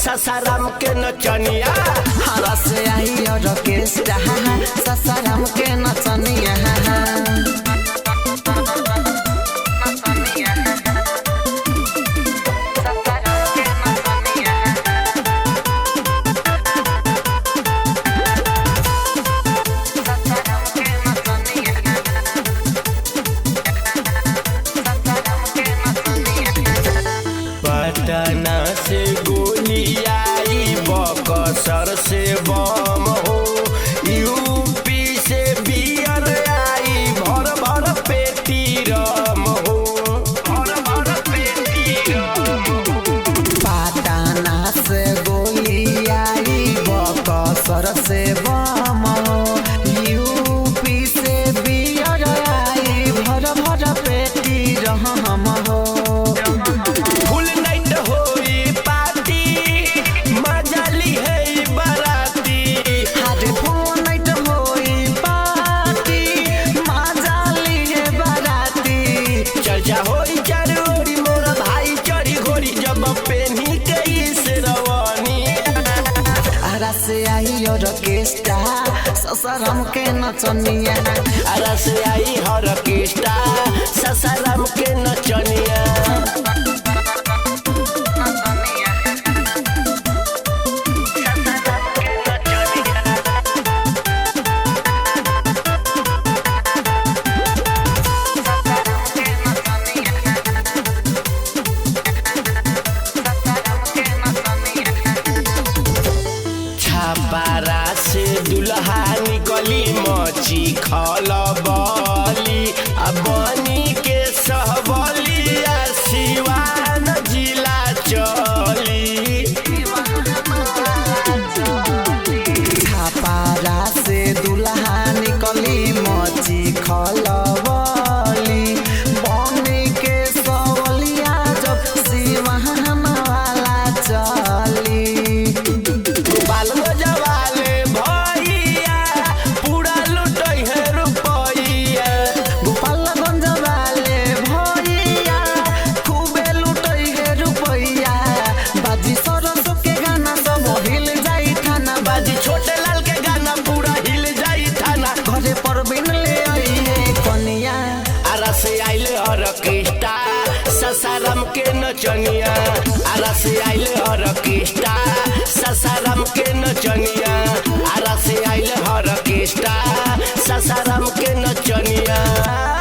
ससाराम के नचनिया हरा से आई ऑर्केस्ट्रा ससाराम के नचनिया पटना से गोली आई बक्सर से बम हो यूपी से बियर आई भर भर पेटी रम हो भर भर पेटी रम हो। पटना से गोली आई बक्सर से बम यूपी से बियर आई भर भर पेटी रहम हो। से आई ऑर्केस्ट्रा ससाराम के नचनिया अरा से आई ऑर्केस्ट्रा ससाराम के नचनिया छापारा से दुल्हा निकली मची खलबली बनी के सहबलिया सिवान जिला चली। छापारा से दुल्हा निकली मची खलबली बनी के सहबलिया जब सिवान वाला चली। छोटे लाल के गाना पूरा हिल जाई थाना घरे पर बिन ले आई है कनिया आरा से आइले ऑर्केस्ट्रा ससाराम के नचनिया आरा से आइले ऑर्केस्ट्रा ससाराम के नचनिया आरा से आइले ऑर्केस्ट्रा ससाराम के नचनिया।